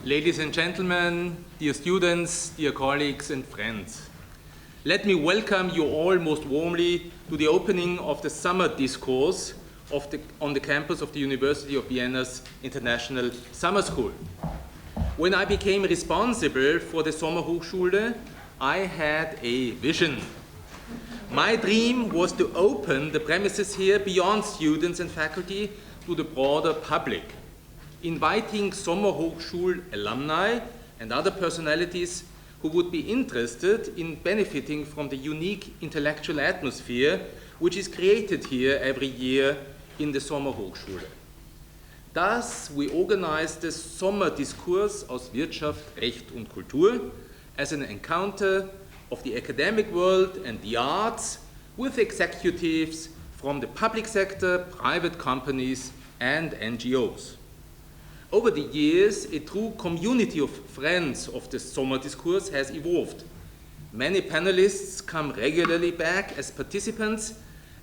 Ladies and gentlemen, dear students, dear colleagues and friends, let me welcome you all most warmly to the opening of the summer discourse on the campus of the University of Vienna's International Summer School. When I became responsible for the Sommerhochschule, I had a vision. My dream was to open the premises here beyond students and faculty to the broader public, inviting Sommerhochschul alumni and other personalities who would be interested in benefiting from the unique intellectual atmosphere which is created here every year in the Sommerhochschule. Thus, we organized the Sommer-Discourse aus Wirtschaft, Recht und Kultur as an encounter of the academic world and the arts with executives from the public sector, private companies, and NGOs. Over the years, a true community of friends of the Sommer Discourse has evolved. Many panelists come regularly back as participants,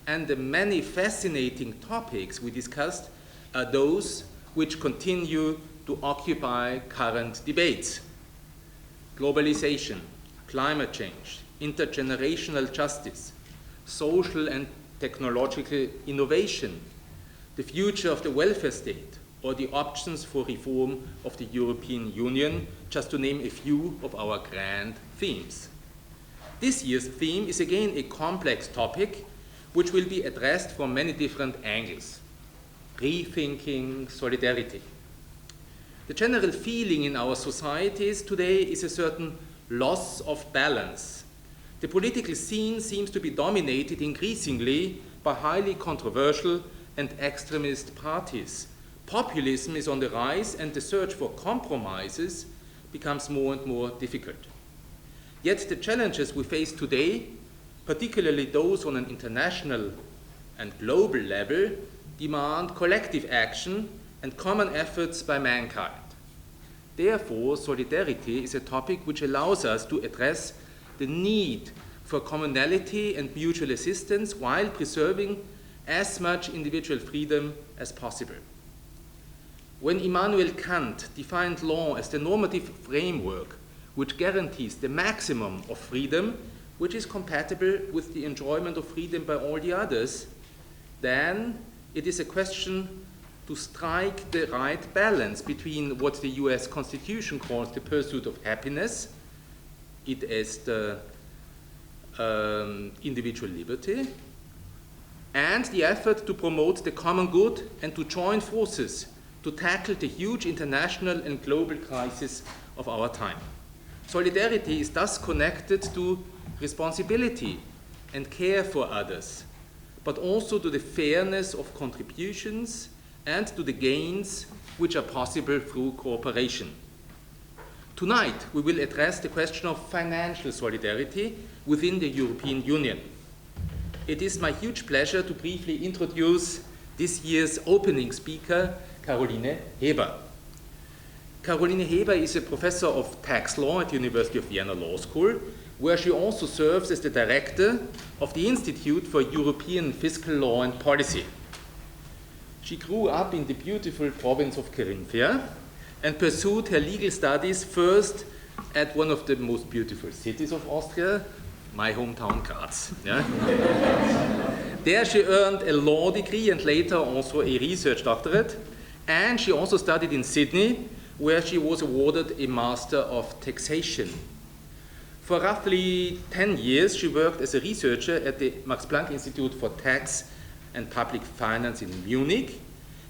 and the many fascinating topics we discussed are those which continue to occupy current debates. Globalization, climate change, intergenerational justice, social and technological innovation, the future of the welfare state, or the options for reform of the European Union, just to name a few of our grand themes. This year's theme is again a complex topic which will be addressed from many different angles. Rethinking solidarity. The general feeling in our societies today is a certain loss of balance. The political scene seems to be dominated increasingly by highly controversial and extremist parties. Populism is on the rise, and the search for compromises becomes more and more difficult. Yet the challenges we face today, particularly those on an international and global level, demand collective action and common efforts by mankind. Therefore, solidarity is a topic which allows us to address the need for commonality and mutual assistance while preserving as much individual freedom as possible. When Immanuel Kant defined law as the normative framework which guarantees the maximum of freedom, which is compatible with the enjoyment of freedom by all the others, then it is a question to strike the right balance between what the US Constitution calls the pursuit of happiness, it as the individual liberty, and the effort to promote the common good and to join forces to tackle the huge international and global crisis of our time. Solidarity is thus connected to responsibility and care for others, but also to the fairness of contributions and to the gains which are possible through cooperation. Tonight, we will address the question of financial solidarity within the European Union. It is my huge pleasure to briefly introduce this year's opening speaker, Caroline Heber. Caroline Heber is a professor of tax law at the University of Vienna Law School, where she also serves as the director of the Institute for European Fiscal Law and Policy. She grew up in the beautiful province of Carinthia and pursued her legal studies first at one of the most beautiful cities of Austria, my hometown Graz. Yeah? There she earned a law degree and later also a research doctorate, and she also studied in Sydney, where she was awarded a Master of Taxation. For roughly 10 years, she worked as a researcher at the Max Planck Institute for Tax and Public Finance in Munich.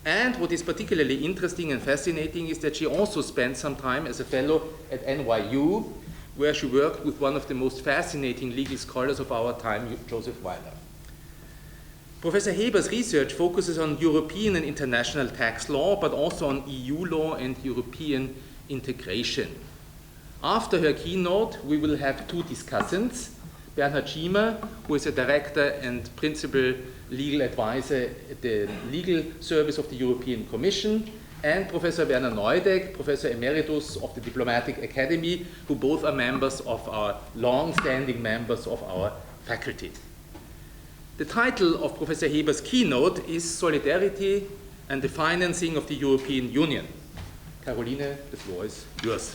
And what is particularly interesting and fascinating is that she also spent some time as a fellow at NYU, where she worked with one of the most fascinating legal scholars of our time, Joseph Werner. Professor Heber's research focuses on European and international tax law, but also on EU law and European integration. After her keynote, we will have two discussants, Bernhard, who is a director and principal legal advisor at the Legal Service of the European Commission, and Professor Werner Neudeck, Professor Emeritus of the Diplomatic Academy, who both are members of our long-standing members of our faculty. The title of Professor Heber's keynote is Solidarity and the Financing of the European Union. Caroline, the floor is yours.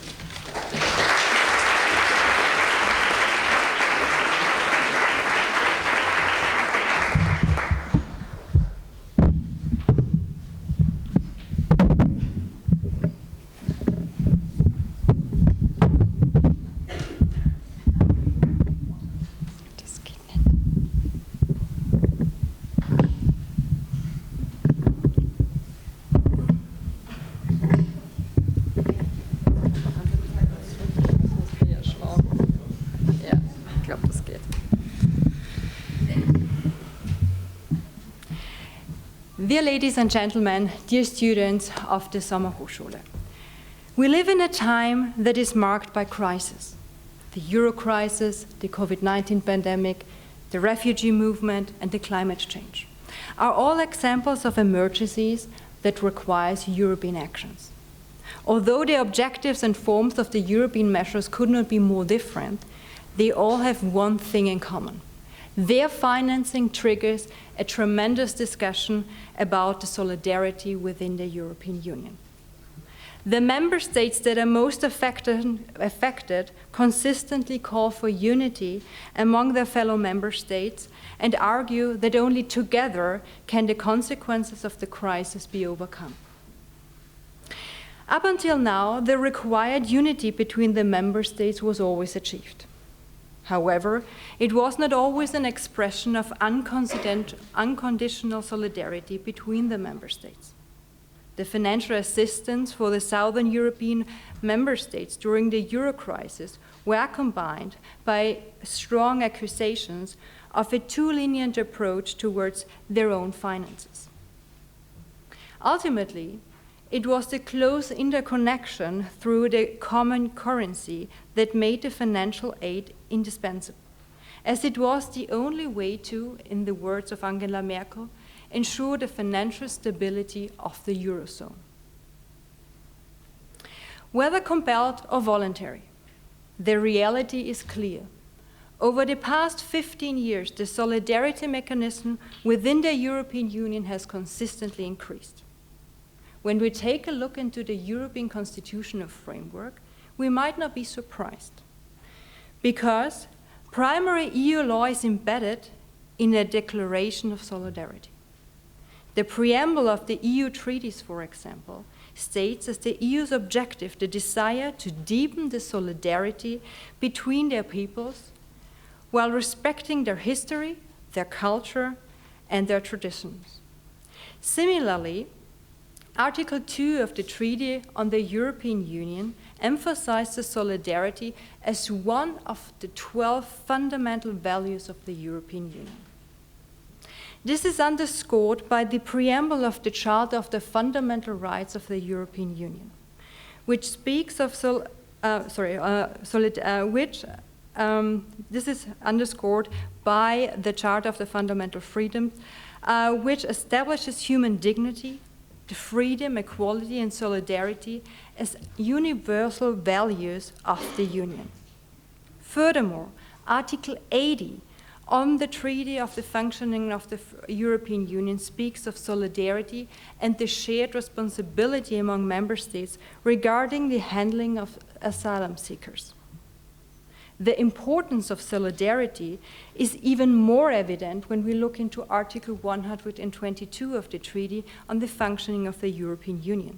Dear ladies and gentlemen, dear students of the Sommerhochschule, we live in a time that is marked by crisis. The Euro crisis, the COVID-19 pandemic, the refugee movement, and the climate change are all examples of emergencies that require European actions. Although the objectives and forms of the European measures could not be more different, they all have one thing in common. Their financing triggers a tremendous discussion about the solidarity within the European Union. The member states that are most affected consistently call for unity among their fellow member states and argue that only together can the consequences of the crisis be overcome. Up until now, the required unity between the member states was always achieved. However, it was not always an expression of unconditional solidarity between the member states. The financial assistance for the Southern European member states during the Euro crisis were combined by strong accusations of a too lenient approach towards their own finances. Ultimately, it was the close interconnection through the common currency that made the financial aid indispensable, as it was the only way to, in the words of Angela Merkel, ensure the financial stability of the Eurozone. Whether compelled or voluntary, the reality is clear. Over the past 15 years, the solidarity mechanism within the European Union has consistently increased. When we take a look into the European constitutional framework, we might not be surprised, because primary EU law is embedded in a declaration of solidarity. The preamble of the EU treaties, for example, states as the EU's objective the desire to deepen the solidarity between their peoples while respecting their history, their culture, and their traditions. Similarly, Article 2 of the Treaty on the European Union emphasizes solidarity as one of the 12 fundamental values of the European Union. This is underscored by the preamble of the Charter of the Fundamental Rights of the European Union, which speaks of this is underscored by the Charter of the Fundamental Freedoms, which establishes human dignity, the freedom, equality, and solidarity as universal values of the Union. Furthermore, Article 80 on the Treaty of the Functioning of the European Union speaks of solidarity and the shared responsibility among member states regarding the handling of asylum seekers. The importance of solidarity is even more evident when we look into Article 122 of the Treaty on the Functioning of the European Union.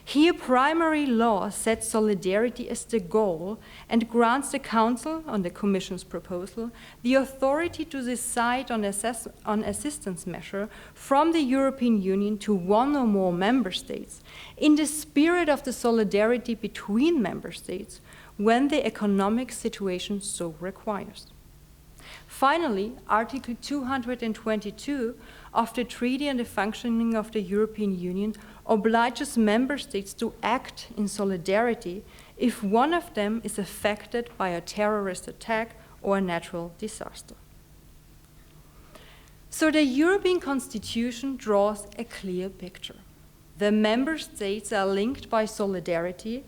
Here, primary law sets solidarity as the goal and grants the Council, on the Commission's proposal, the authority to decide on assistance measure from the European Union to one or more member states in the spirit of the solidarity between member states when the economic situation so requires. Finally, Article 222 of the Treaty on the Functioning of the European Union obliges member states to act in solidarity if one of them is affected by a terrorist attack or a natural disaster. So the European Constitution draws a clear picture. The member states are linked by solidarity,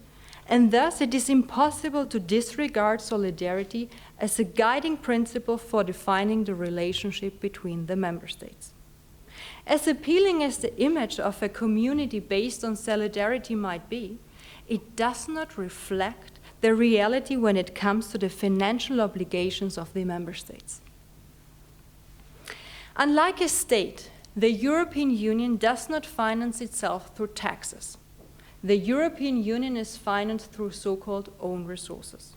and thus it is impossible to disregard solidarity as a guiding principle for defining the relationship between the member states. As appealing as the image of a community based on solidarity might be, it does not reflect the reality when it comes to the financial obligations of the member states. Unlike a state, the European Union does not finance itself through taxes. The European Union is financed through so-called own resources.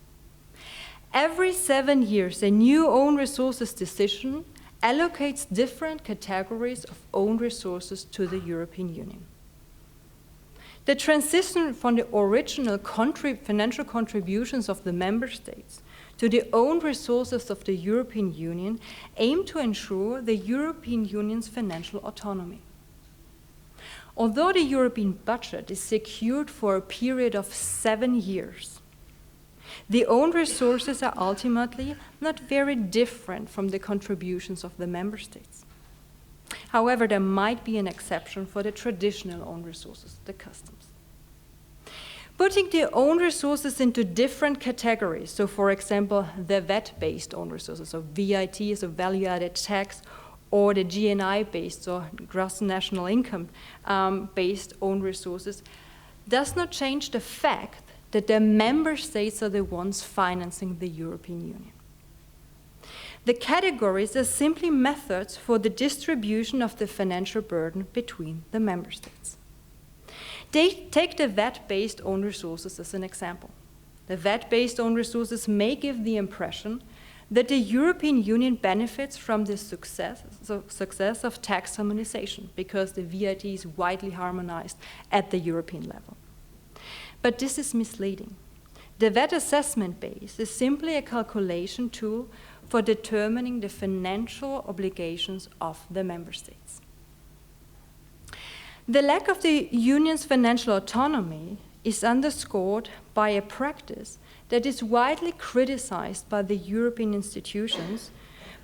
Every 7 years, a new own resources decision allocates different categories of own resources to the European Union. The transition from the original financial contributions of the member states to the own resources of the European Union aim to ensure the European Union's financial autonomy. Although the European budget is secured for a period of 7 years, the own resources are ultimately not very different from the contributions of the member states. However, there might be an exception for the traditional own resources, the customs. Putting the own resources into different categories, so for example, the VAT-based own resources, so VIT, so value-added tax, or the GNI-based, or gross national income-based own resources, does not change the fact that the member states are the ones financing the European Union. The categories are simply methods for the distribution of the financial burden between the member states. Take the VAT-based own resources as an example. The VAT-based own resources may give the impression that the European Union benefits from the success of tax harmonization because the VAT is widely harmonized at the European level. But this is misleading. The VAT assessment base is simply a calculation tool for determining the financial obligations of the member states. The lack of the Union's financial autonomy is underscored by a practice that is widely criticized by the European institutions,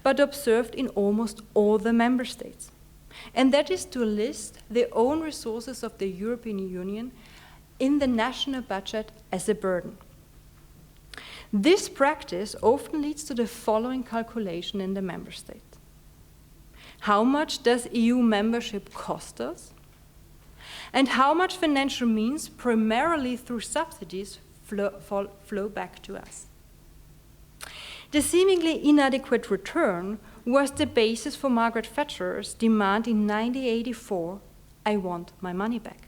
but observed in almost all the member states. And that is to list the own resources of the European Union in the national budget as a burden. This practice often leads to the following calculation in the member state. How much does EU membership cost us? And how much financial means, primarily through subsidies, flow back to us? The seemingly inadequate return was the basis for Margaret Thatcher's demand in 1984, "I want my money back."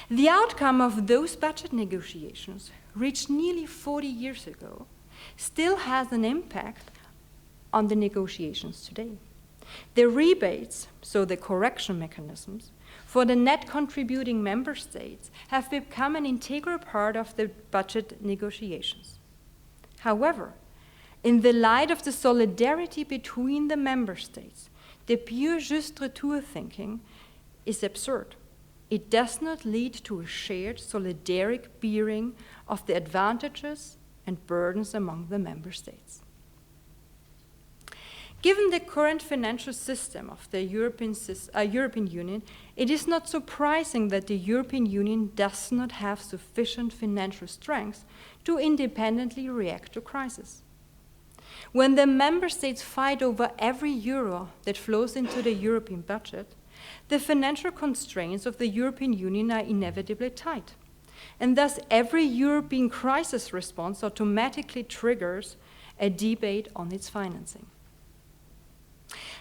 The outcome of those budget negotiations, reached nearly 40 years ago, still has an impact on the negotiations today. The rebates, so the correction mechanisms, for the net contributing member states have become an integral part of the budget negotiations. However, in the light of the solidarity between the member states, the pure juste retour thinking is absurd. It does not lead to a shared solidaric bearing of the advantages and burdens among the member states. Given the current financial system of the European Union, it is not surprising that the European Union does not have sufficient financial strength to independently react to crisis. When the member states fight over every euro that flows into the European budget, the financial constraints of the European Union are inevitably tight, and thus every European crisis response automatically triggers a debate on its financing.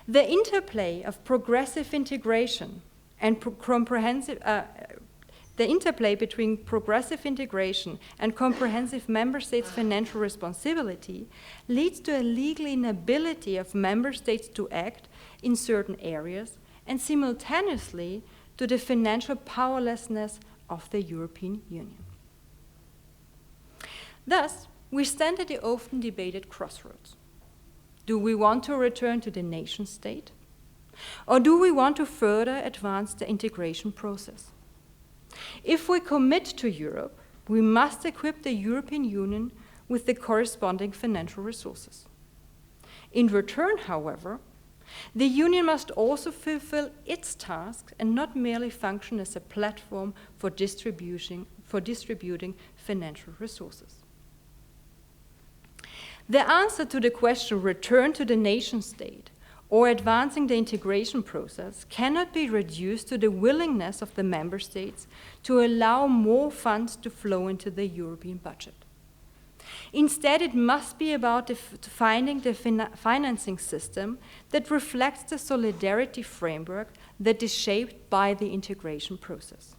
The interplay of progressive integration and the interplay between progressive integration and comprehensive member states' financial responsibility leads to a legal inability of member states to act in certain areas and simultaneously to the financial powerlessness of the European Union. Thus, we stand at the often debated crossroads. Do we want to return to the nation state? Or do we want to further advance the integration process? If we commit to Europe, we must equip the European Union with the corresponding financial resources. In return, however, the Union must also fulfill its tasks and not merely function as a platform for distributing financial resources. The answer to the question, return to the nation state, or advancing the integration process cannot be reduced to the willingness of the member states to allow more funds to flow into the European budget. Instead, it must be about finding the financing system that reflects the solidarity framework that is shaped by the integration process.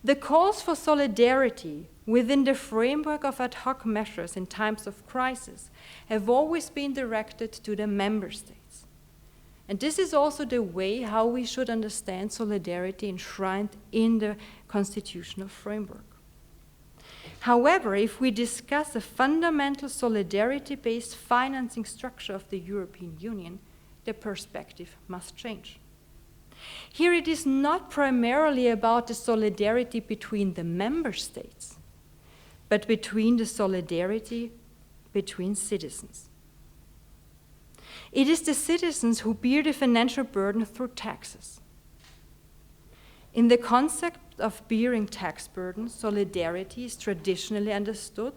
The calls for solidarity within the framework of ad hoc measures in times of crisis have always been directed to the member states. And this is also the way how we should understand solidarity enshrined in the constitutional framework. However, if we discuss a fundamental solidarity-based financing structure of the European Union, the perspective must change. Here it is not primarily about the solidarity between the member states, but between the solidarity between citizens. It is the citizens who bear the financial burden through taxes. In the concept of bearing tax burden, solidarity is traditionally understood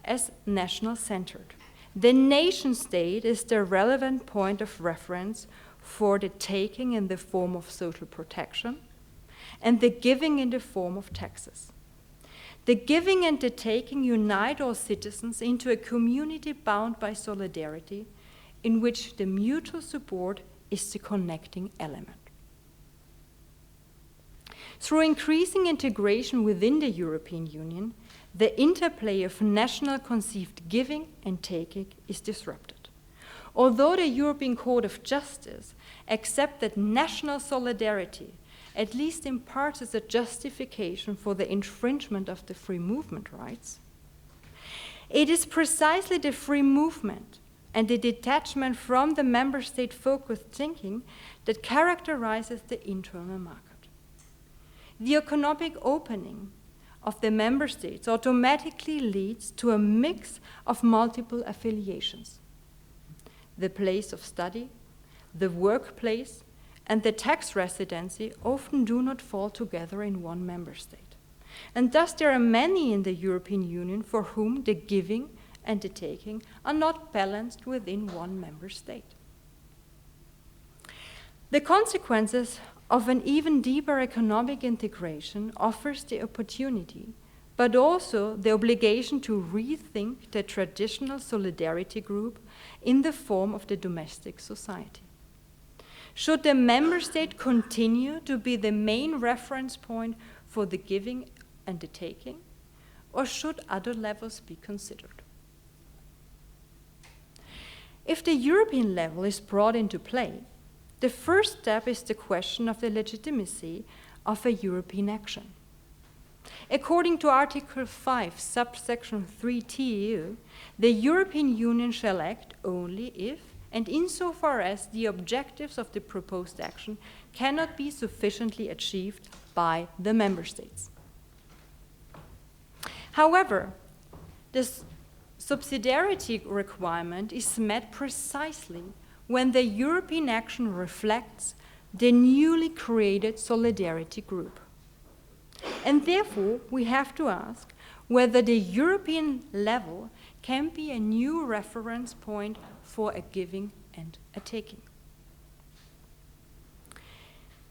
as national-centered. The nation-state is the relevant point of reference for the taking in the form of social protection and the giving in the form of taxes. The giving and the taking unite all citizens into a community bound by solidarity in which the mutual support is the connecting element. Through increasing integration within the European Union, the interplay of national conceived giving and taking is disrupted. Although the European Court of Justice accepts that national solidarity, at least in part, is a justification for the infringement of the free movement rights, it is precisely the free movement and the detachment from the member state-focused thinking that characterizes the internal market. The economic opening of the member states automatically leads to a mix of multiple affiliations. The place of study, the workplace, and the tax residency often do not fall together in one member state. And thus there are many in the European Union for whom the giving and the taking are not balanced within one member state. The consequences of an even deeper economic integration offers the opportunity, but also the obligation to rethink the traditional solidarity group in the form of the domestic society. Should the member state continue to be the main reference point for the giving and the taking, or should other levels be considered? If the European level is brought into play, the first step is the question of the legitimacy of a European action. According to Article 5, subsection 3 TEU, the European Union shall act only if and insofar as the objectives of the proposed action cannot be sufficiently achieved by the member states. However, this subsidiarity requirement is met precisely when the European action reflects the newly created solidarity group. And therefore, we have to ask whether the European level can be a new reference point for a giving and a taking.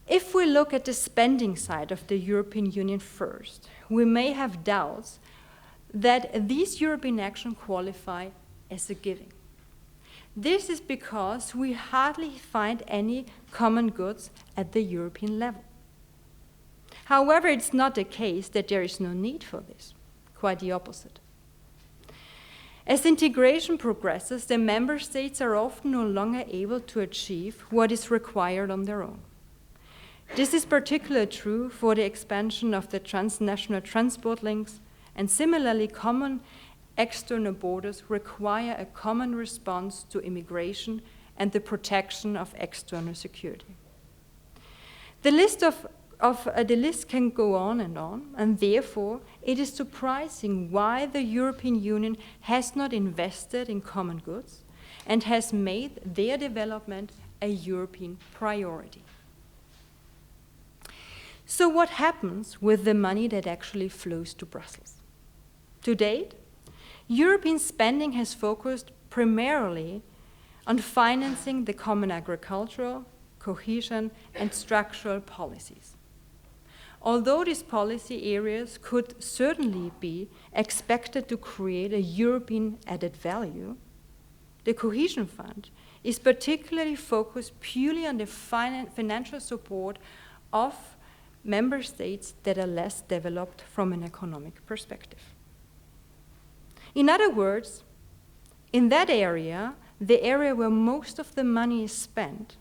If we look at the spending side of the European Union first, we may have doubts that these European actions qualify as a giving. This is because we hardly find any common goods at the European level. However, it's not the case that there is no need for this, quite the opposite. As integration progresses, the member states are often no longer able to achieve what is required on their own. This is particularly true for the expansion of the transnational transport links, and similarly, common external borders require a common response to immigration and the protection of external security. The list can go on, and therefore it is surprising why the European Union has not invested in common goods and has made their development a European priority. So what happens with the money that actually flows to Brussels? To date, European spending has focused primarily on financing the common agricultural, cohesion, and structural policies. Although these policy areas could certainly be expected to create a European added value, the Cohesion Fund is particularly focused purely on the financial support of member states that are less developed from an economic perspective. In other words, in that area, the area where most of the money is spent,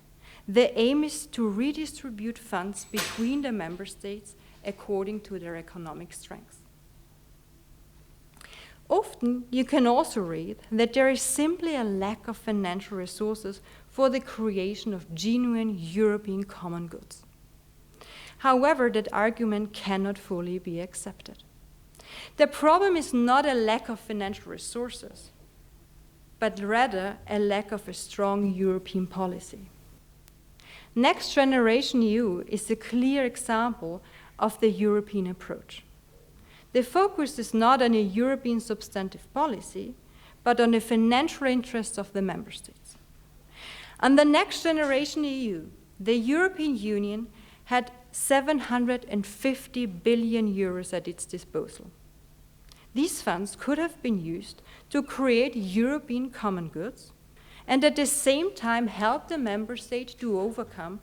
the aim is to redistribute funds between the member states according to their economic strengths. Often, you can also read that there is simply a lack of financial resources for the creation of genuine European common goods. However, that argument cannot fully be accepted. The problem is not a lack of financial resources, but rather a lack of a strong European policy. Next Generation EU is a clear example of the European approach. The focus is not on a European substantive policy, but on the financial interests of the member states. Under Next Generation EU, the European Union had 750 billion euros at its disposal. These funds could have been used to create European common goods and at the same time help the member state to overcome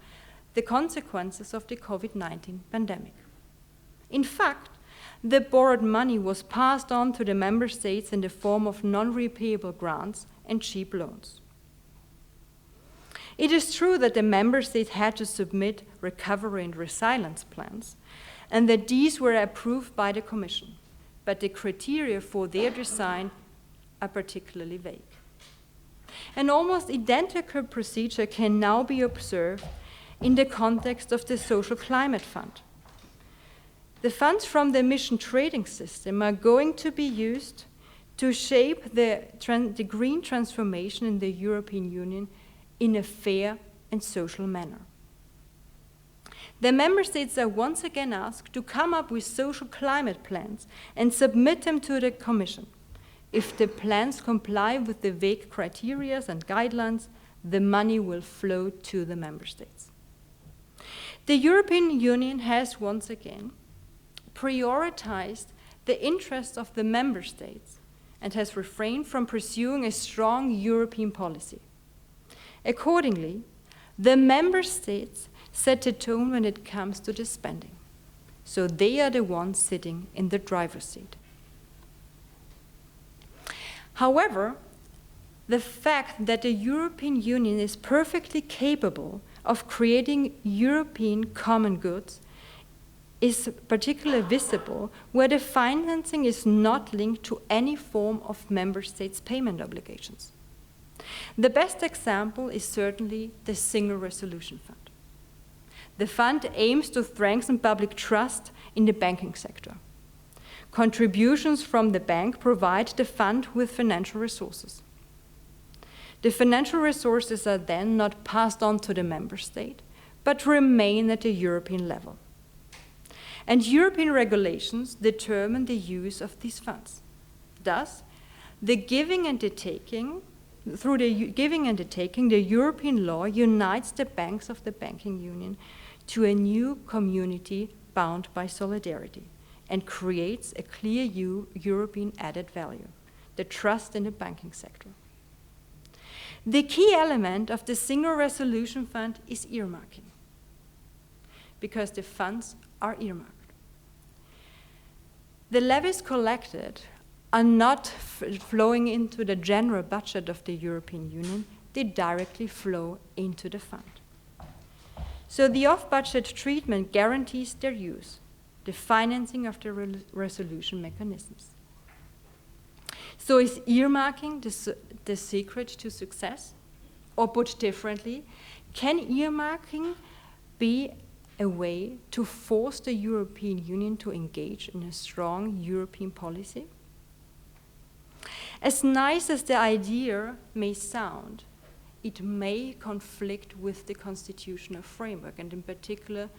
the consequences of the COVID-19 pandemic. In fact, the borrowed money was passed on to the member states in the form of non-repayable grants and cheap loans. It is true that the member states had to submit recovery and resilience plans, and that these were approved by the Commission, but the criteria for their design are particularly vague. An almost identical procedure can now be observed in the context of the Social Climate Fund. The funds from the emission trading system are going to be used to shape the green transformation in the European Union in a fair and social manner. The member states are once again asked to come up with social climate plans and submit them to the Commission. If the plans comply with the vague criteria and guidelines, the money will flow to the member states. The European Union has once again prioritized the interests of the member states and has refrained from pursuing a strong European policy. Accordingly, the member states set the tone when it comes to the spending. So they are the ones sitting in the driver's seat. However, the fact that the European Union is perfectly capable of creating European common goods is particularly visible where the financing is not linked to any form of member states' payment obligations. The best example is certainly the Single Resolution Fund. The fund aims to strengthen public trust in the banking sector. Contributions from the bank provide the fund with financial resources. The financial resources are then not passed on to the member state, but remain at the European level. And European regulations determine the use of these funds. Thus, the giving and the taking, through the giving and the taking, the European law unites the banks of the banking union to a new community bound by solidarity and creates a clear European added value, the trust in the banking sector. The key element of the Single Resolution Fund is earmarking, because the funds are earmarked. The levies collected are not flowing into the general budget of the European Union, they directly flow into the fund. So the off-budget treatment guarantees their use, the financing of the resolution mechanisms. So is earmarking the secret to success? Or put differently, can earmarking be a way to force the European Union to engage in a strong European policy? As nice as the idea may sound, it may conflict with the constitutional framework, and in particular,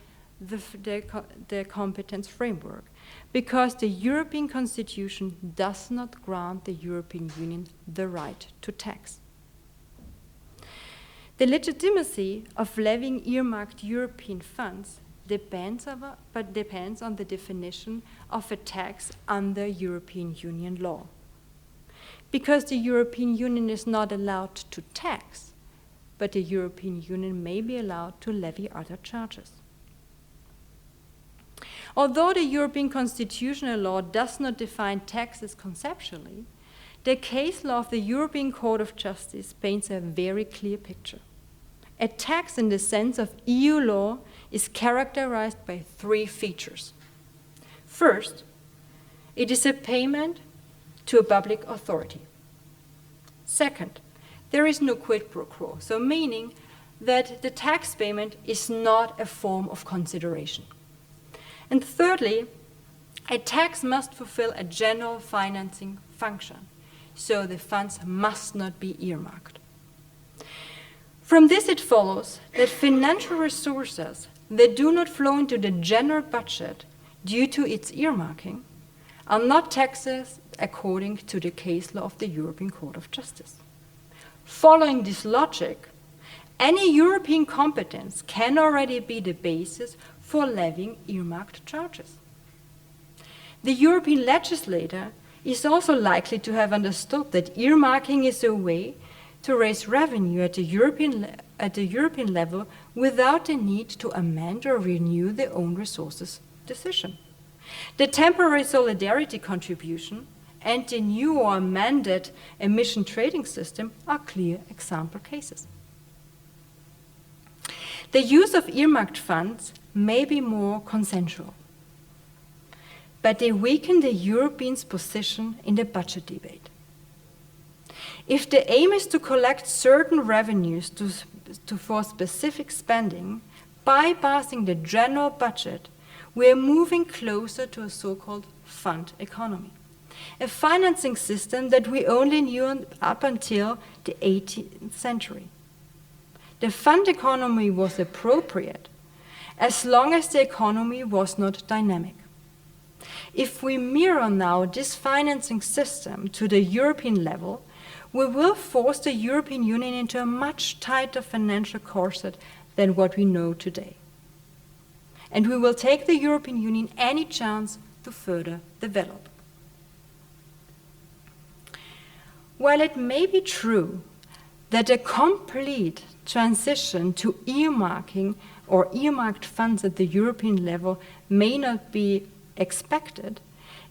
the competence framework, because the European Constitution does not grant the European Union the right to tax. The legitimacy of levying earmarked European funds depends on the definition of a tax under European Union law. Because the European Union is not allowed to tax, but the European Union may be allowed to levy other charges. Although the European constitutional law does not define taxes conceptually, the case law of the European Court of Justice paints a very clear picture. A tax in the sense of EU law is characterized by three features. First, it is a payment to a public authority. Second, there is no quid pro quo, so meaning that the tax payment is not a form of consideration. And thirdly, a tax must fulfill a general financing function, so the funds must not be earmarked. From this it follows that financial resources that do not flow into the general budget due to its earmarking are not taxes according to the case law of the European Court of Justice. Following this logic, any European competence can already be the basis for levying earmarked charges. The European legislator is also likely to have understood that earmarking is a way to raise revenue at the European level without the need to amend or renew the own resources decision. The temporary solidarity contribution and the new or amended emission trading system are clear example cases. The use of earmarked funds may be more consensual, but they weaken the Europeans' position in the budget debate. If the aim is to collect certain revenues for specific spending, bypassing the general budget, we are moving closer to a so-called fund economy, a financing system that we only knew up until the 18th century. The fund economy was appropriate as long as the economy was not dynamic. If we mirror now this financing system to the European level, we will force the European Union into a much tighter financial corset than what we know today. And we will take the European Union any chance to further develop. While it may be true that a complete transition to earmarking or earmarked funds at the European level may not be expected,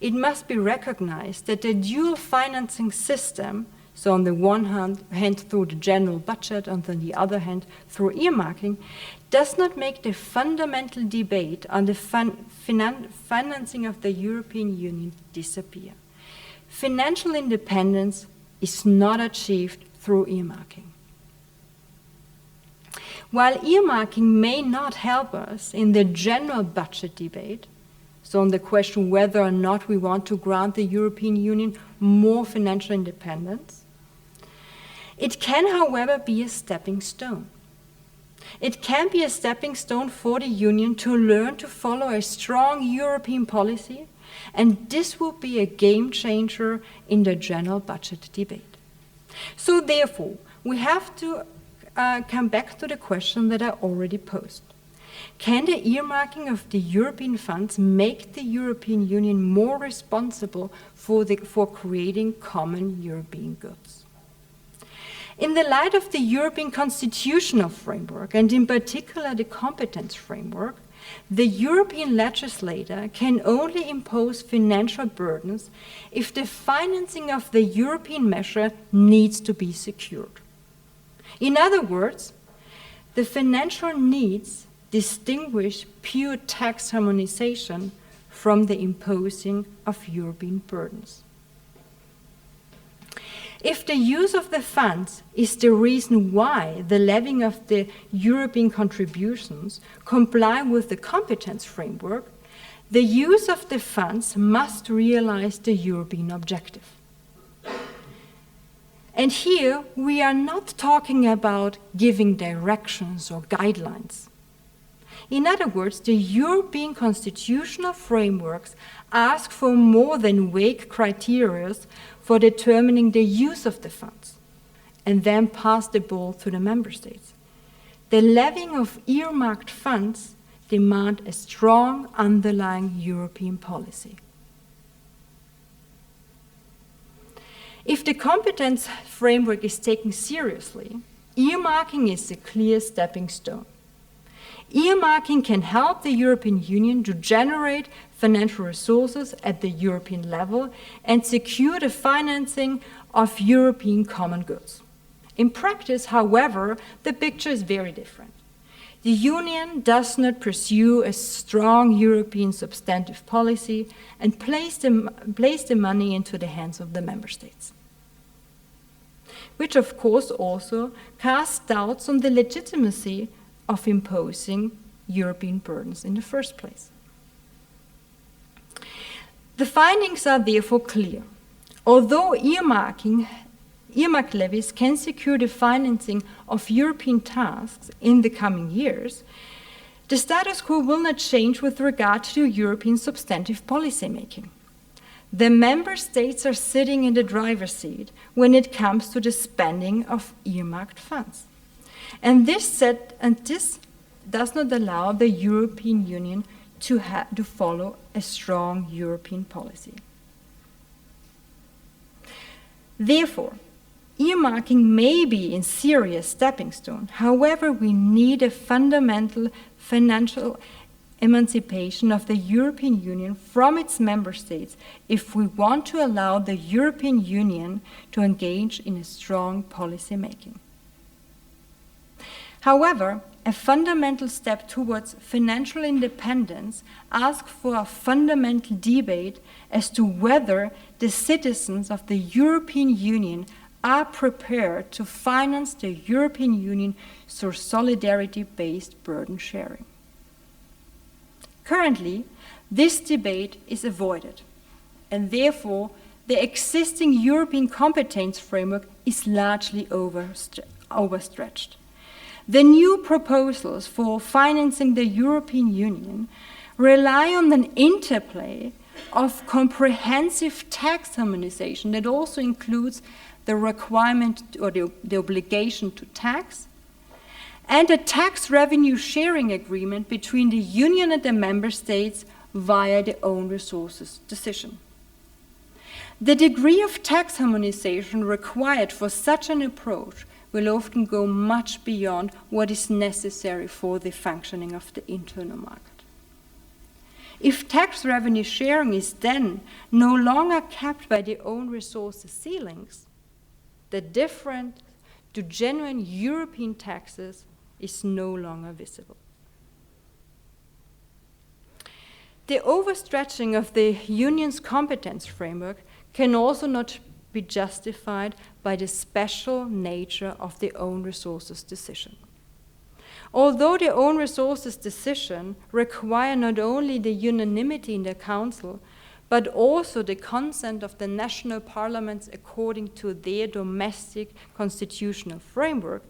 it must be recognized that the dual financing system, so on the one hand through the general budget and on the other hand through earmarking, does not make the fundamental debate on the financing of the European Union disappear. Financial independence is not achieved through earmarking. While earmarking may not help us in the general budget debate, so on the question whether or not we want to grant the European Union more financial independence, it can, however, be a stepping stone. It can be a stepping stone for the Union to learn to follow a strong European policy, and this will be a game changer in the general budget debate. So therefore, we have to come back to the question that I already posed. Can the earmarking of the European funds make the European Union more responsible for creating common European goods? In the light of the European constitutional framework, and in particular the competence framework, the European legislator can only impose financial burdens if the financing of the European measure needs to be secured. In other words, the financial needs distinguish pure tax harmonization from the imposing of European burdens. If the use of the funds is the reason why the levying of the European contributions comply with the competence framework, the use of the funds must realize the European objective. And here we are not talking about giving directions or guidelines. In other words, the European constitutional frameworks ask for more than vague criteria for determining the use of the funds, and then pass the ball to the member states. the levying of earmarked funds demand a strong underlying European policy. If the competence framework is taken seriously, earmarking is a clear stepping stone. Earmarking can help the European Union to generate financial resources at the European level and secure the financing of European common goods. In practice, however, the picture is very different. The Union does not pursue a strong European substantive policy and place the money into the hands of the member states, which of course also casts doubts on the legitimacy of imposing European burdens in the first place. The findings are therefore clear. Although earmarked levies can secure the financing of European tasks in the coming years, the status quo will not change with regard to European substantive policymaking. The member states are sitting in the driver's seat when it comes to the spending of earmarked funds. And this does not allow the European Union to follow a strong European policy. Therefore, earmarking may be a serious stepping stone. However, we need a fundamental financial emancipation of the European Union from its member states if we want to allow the European Union to engage in a strong policy making. However, a fundamental step towards financial independence asks for a fundamental debate as to whether the citizens of the European Union are prepared to finance the European Union through solidarity-based burden sharing. Currently, this debate is avoided, and therefore the existing European competence framework is largely overstretched. The new proposals for financing the European Union rely on an interplay of comprehensive tax harmonization that also includes the requirement or the obligation to tax, and a tax revenue sharing agreement between the Union and the member states via the own resources decision. The degree of tax harmonization required for such an approach will often go much beyond what is necessary for the functioning of the internal market. If tax revenue sharing is then no longer capped by the own resources ceilings, the difference to genuine European taxes is no longer visible. The overstretching of the Union's competence framework can also not be justified by the special nature of the own resources decision. Although the own resources decision require not only the unanimity in the Council, but also the consent of the national parliaments according to their domestic constitutional framework,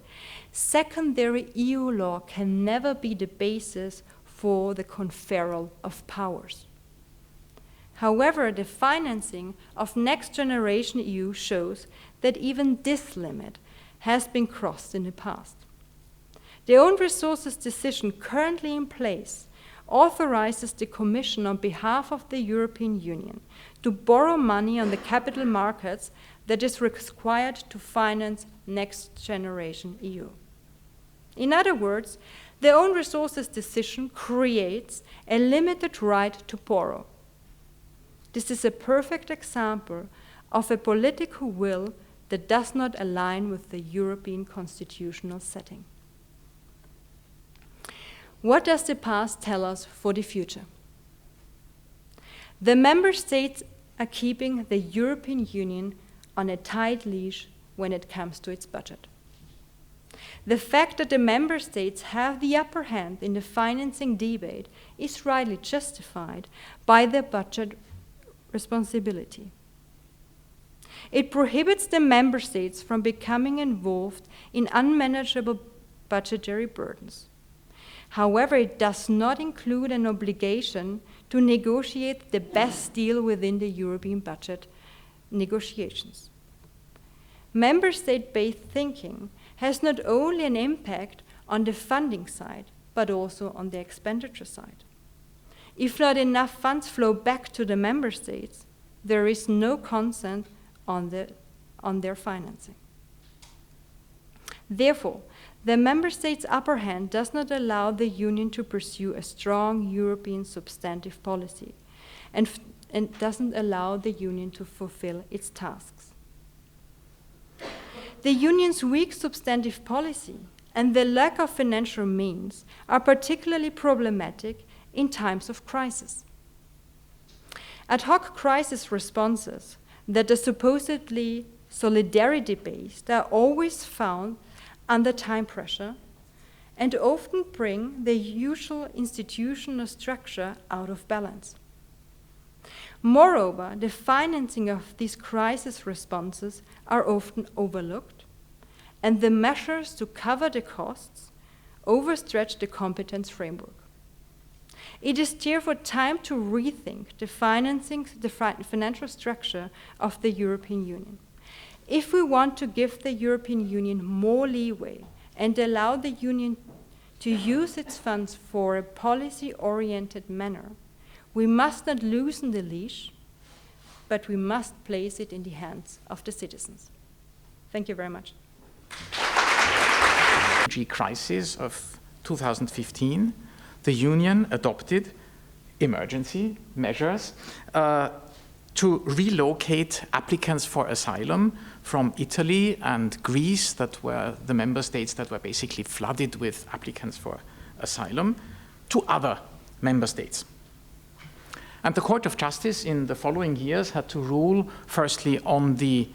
secondary EU law can never be the basis for the conferral of powers. However, the financing of Next Generation EU shows that even this limit has been crossed in the past. The own resources decision currently in place authorizes the Commission on behalf of the European Union to borrow money on the capital markets that is required to finance Next Generation EU. In other words, the own resources decision creates a limited right to borrow. This is a perfect example of a political will that does not align with the European constitutional setting. What does the past tell us for the future? The member states are keeping the European Union on a tight leash when it comes to its budget. The fact that the member states have the upper hand in the financing debate is rightly justified by their budget responsibility. It prohibits the member states from becoming involved in unmanageable budgetary burdens. However, it does not include an obligation to negotiate the best deal within the European budget negotiations. Member state-based thinking has not only an impact on the funding side, but also on the expenditure side. If not enough funds flow back to the member states, there is no consent on their financing. Therefore, the member states' upper hand does not allow the Union to pursue a strong European substantive policy and doesn't allow the Union to fulfill its tasks. The Union's weak substantive policy and the lack of financial means are particularly problematic in times of crisis. Ad hoc crisis responses that are supposedly solidarity-based are always found under time pressure and often bring the usual institutional structure out of balance. Moreover, the financing of these crisis responses are often overlooked, and the measures to cover the costs overstretch the competence framework. It is therefore time to rethink the financial structure of the European Union. If we want to give the European Union more leeway and allow the Union to use its funds for a policy-oriented manner, we must not loosen the leash, but we must place it in the hands of the citizens. Thank you very much. The crisis of 2015, the Union adopted emergency measures to relocate applicants for asylum from Italy and Greece, that were the member states that were basically flooded with applicants for asylum, to other member states. And the Court of Justice in the following years had to rule firstly on the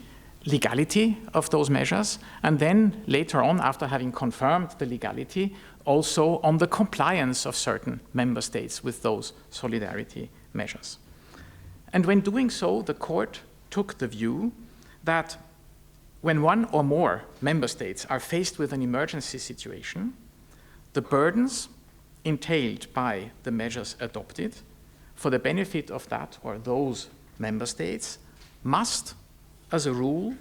legality of those measures, and then later on, after having confirmed the legality, also on the compliance of certain member states with those solidarity measures. And when doing so, the court took the view that when one or more member states are faced with an emergency situation, the burdens entailed by the measures adopted for the benefit of that or those member states must, as a rule,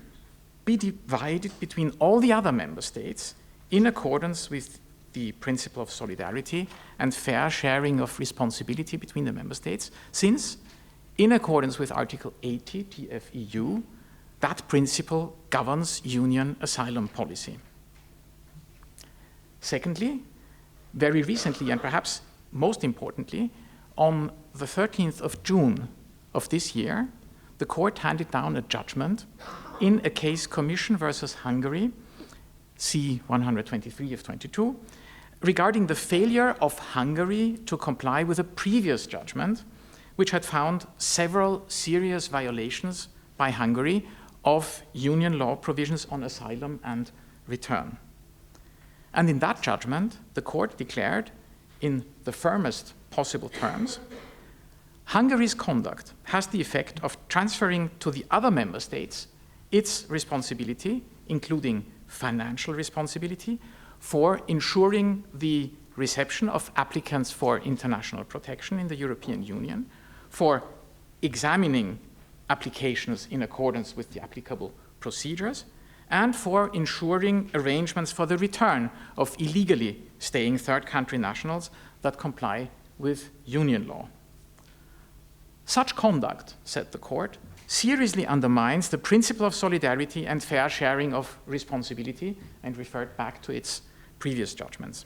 be divided between all the other member states in accordance with the principle of solidarity and fair sharing of responsibility between the member states, since, in accordance with Article 80 TFEU, that principle governs Union asylum policy. Secondly, very recently, and perhaps most importantly, on the 13th of June of this year, the court handed down a judgment in a case Commission versus Hungary, C-123 of 22, regarding the failure of Hungary to comply with a previous judgment, which had found several serious violations by Hungary of Union law provisions on asylum and return. And in that judgment, the court declared, in the firmest possible terms, Hungary's conduct has the effect of transferring to the other member states its responsibility, including financial responsibility, for ensuring the reception of applicants for international protection in the European Union, for examining applications in accordance with the applicable procedures, and for ensuring arrangements for the return of illegally staying third country nationals that comply with Union law. Such conduct, said the court, seriously undermines the principle of solidarity and fair sharing of responsibility, and referred back to its previous judgments.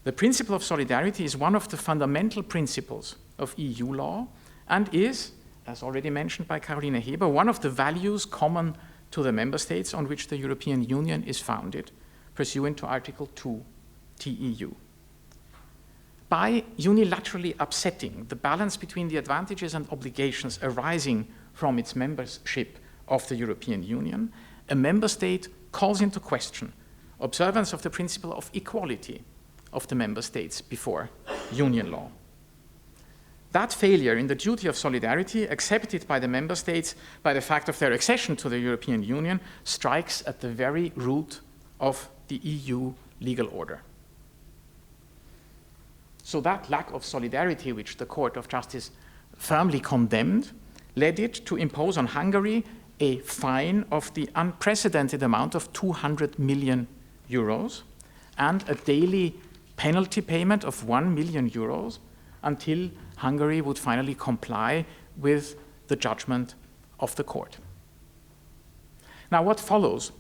The principle of solidarity is one of the fundamental principles of EU law and is, as already mentioned by Caroline Heber, one of the values common to the member states on which the European Union is founded, pursuant to Article 2 TEU. By unilaterally upsetting the balance between the advantages and obligations arising from its membership of the European Union, a member state calls into question observance of the principle of equality of the member states before Union law. That failure in the duty of solidarity, accepted by the member states by the fact of their accession to the European Union, strikes at the very root of the EU legal order. So that lack of solidarity, which the Court of Justice firmly condemned, led it to impose on Hungary a fine of the unprecedented amount of 200 million euros, and a daily penalty payment of 1 million euros until Hungary would finally comply with the judgment of the court. Now, what follows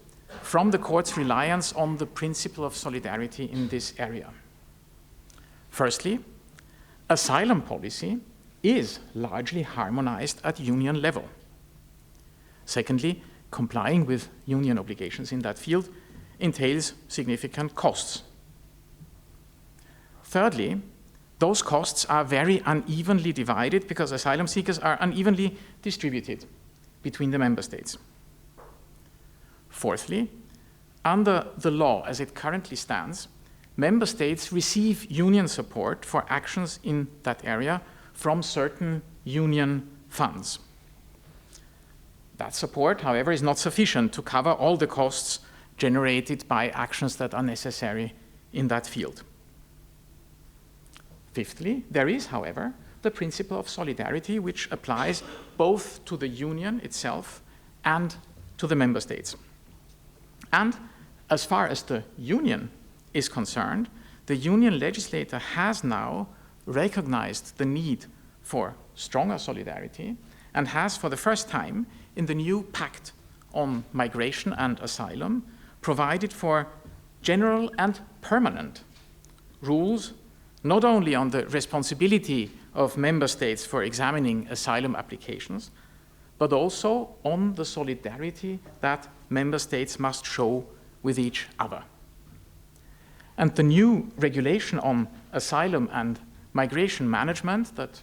from the court's reliance on the principle of solidarity in this area? Firstly, asylum policy is largely harmonized at union level. Secondly, complying with union obligations in that field entails significant costs. Thirdly, those costs are very unevenly divided because asylum seekers are unevenly distributed between the member states. Fourthly, under the law as it currently stands, member states receive union support for actions in that area from certain union funds. That support, however, is not sufficient to cover all the costs generated by actions that are necessary in that field. Fifthly, there is, however, the principle of solidarity, which applies both to the union itself and to the member states. And as far as the union is concerned, the union legislator has now recognized the need for stronger solidarity and has, for the first time, in the new Pact on Migration and Asylum, provided for general and permanent rules, not only on the responsibility of member states for examining asylum applications, but also on the solidarity that member states must show with each other. And the new regulation on asylum and migration management that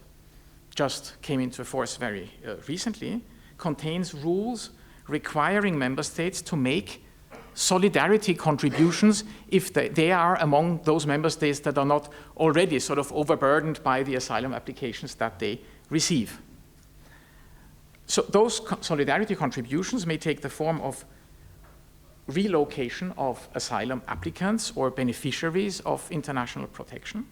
just came into force very recently contains rules requiring member states to make solidarity contributions if they are among those member states that are not already sort of overburdened by the asylum applications that they receive. So those solidarity contributions may take the form of relocation of asylum applicants or beneficiaries of international protection.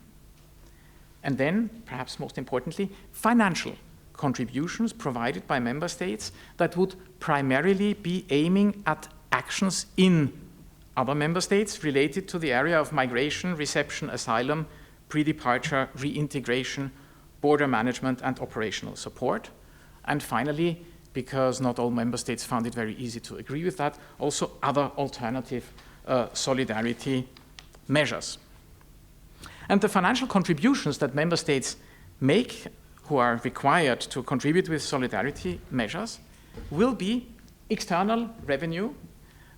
And then, perhaps most importantly, financial contributions provided by member states that would primarily be aiming at actions in other member states related to the area of migration, reception, asylum, pre-departure, reintegration, border management, and operational support. And finally, because not all member states found it very easy to agree with that, also other alternative solidarity measures. And the financial contributions that member states make, who are required to contribute with solidarity measures, will be external revenue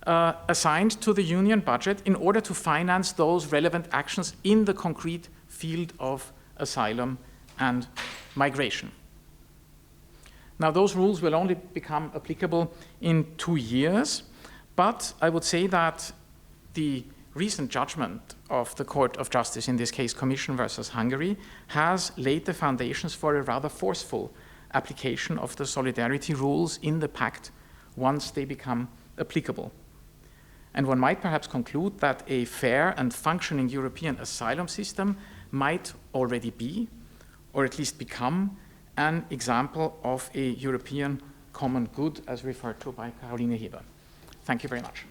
assigned to the union budget in order to finance those relevant actions in the concrete field of asylum and migration. Now, those rules will only become applicable in 2 years, but I would say that the recent judgment of the Court of Justice, in this case Commission versus Hungary, has laid the foundations for a rather forceful application of the solidarity rules in the pact once they become applicable. And one might perhaps conclude that a fair and functioning European asylum system might already be, or at least become, an example of a European common good as referred to by Caroline Heber. Thank you very much.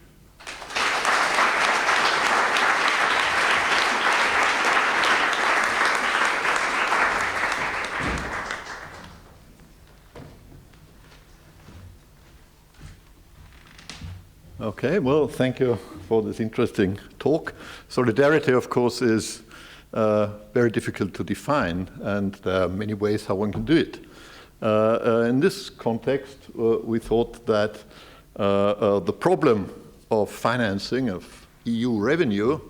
Okay, well, thank you for this interesting talk. Solidarity, of course, is very difficult to define, and there are many ways how one can do it. In this context, we thought that the problem of financing of EU revenue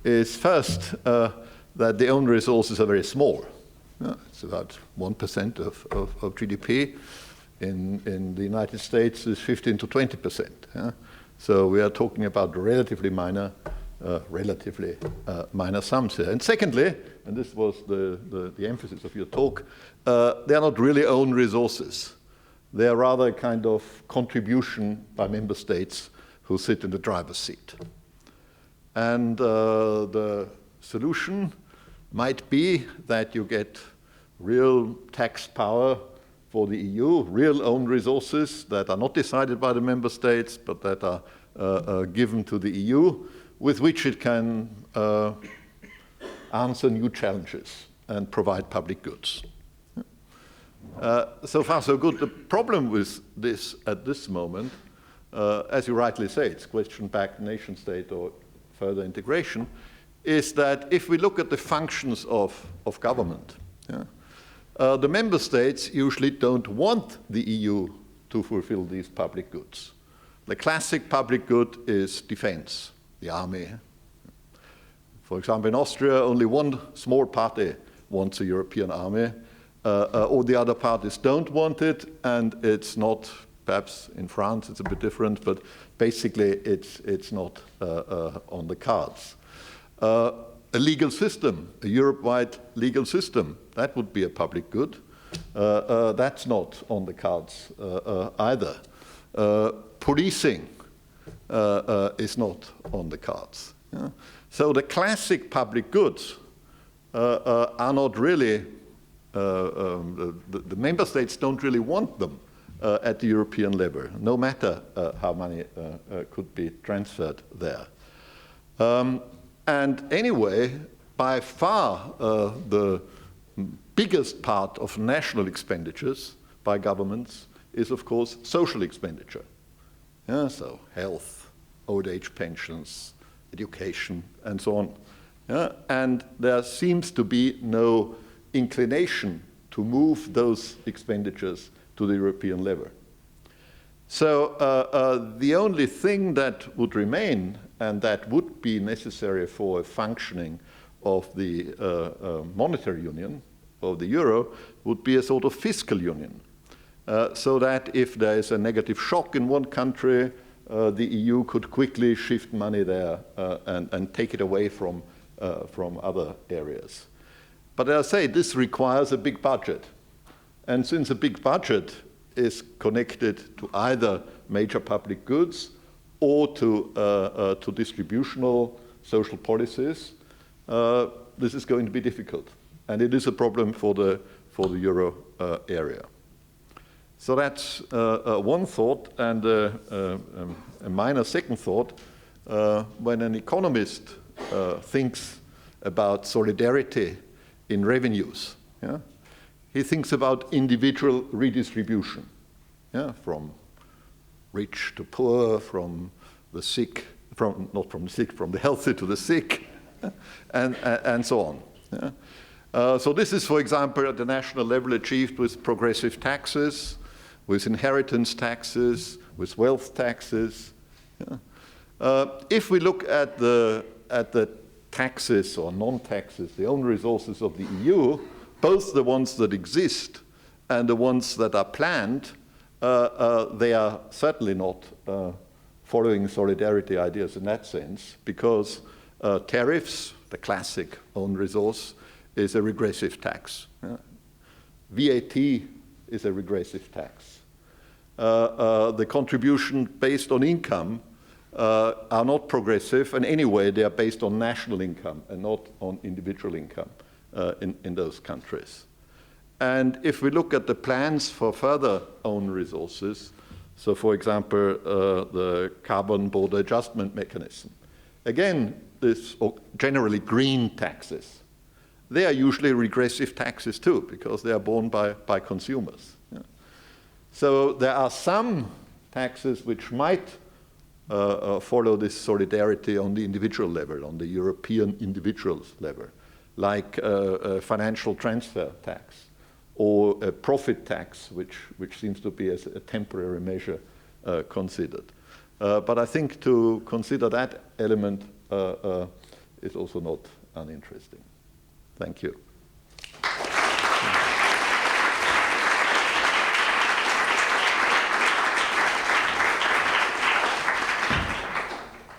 is first that the own resources are very small. It's about 1% of GDP. In the United States, is 15 to 20%. So we are talking about relatively minor sums here. And secondly, and this was the emphasis of your talk, they are not really own resources. They are rather a kind of contribution by member states who sit in the driver's seat. And the solution might be that you get real tax power for the EU, real own resources that are not decided by the member states, but that are given to the EU with which it can answer new challenges and provide public goods. So far, so good. The problem with this at this moment, as you rightly say, it's question-backed nation-state or further integration, is that if we look at the functions of government, the member states usually don't want the EU to fulfill these public goods. The classic public good is defense, the army. For example, in Austria, only one small party wants a European army. All the other parties don't want it, and it's not, perhaps in France it's a bit different, but basically it's not on the cards. A legal system, a Europe-wide legal system, that would be a public good. That's not on the cards either. Policing is not on the cards. Yeah? So the classic public goods are not really, the member states don't really want them at the European level, no matter how money could be transferred there. And anyway, by far the biggest part of national expenditures by governments is, of course, social expenditure. Yeah, so health, old age pensions, education, and so on. Yeah, and there seems to be no inclination to move those expenditures to the European level. So the only thing that would remain, and that would be necessary for a functioning of the monetary union, of the euro, would be a sort of fiscal union. So that if there is a negative shock in one country, the EU could quickly shift money there and take it away from other areas. But as I say, this requires a big budget. And since a big budget is connected to either major public goods or to distributional social policies, this is going to be difficult. And it is a problem for the euro area. So that's one thought, and a minor second thought. When an economist thinks about solidarity in revenues, yeah, he thinks about individual redistribution, yeah, from rich to poor, from the sick, not from the sick, from the healthy to the sick, and so on. Yeah. So this is, for example, at the national level achieved with progressive taxes, with inheritance taxes, with wealth taxes. Yeah. If we look at the taxes or non-taxes, the own resources of the EU, both the ones that exist and the ones that are planned, they are certainly not following solidarity ideas in that sense, because tariffs, the classic own resource, is a regressive tax. Yeah. VAT is a regressive tax. The contribution based on income are not progressive, and anyway, they are based on national income and not on individual income in those countries. And if we look at the plans for further own resources, so for example, the carbon border adjustment mechanism, again, this generally green taxes, they are usually regressive taxes too, because they are borne by consumers. Yeah. So there are some taxes which might follow this solidarity on the individual level, on the European individuals level, like a financial transfer tax or a profit tax, which seems to be as a temporary measure considered. But I think to consider that element is also not uninteresting. Thank you.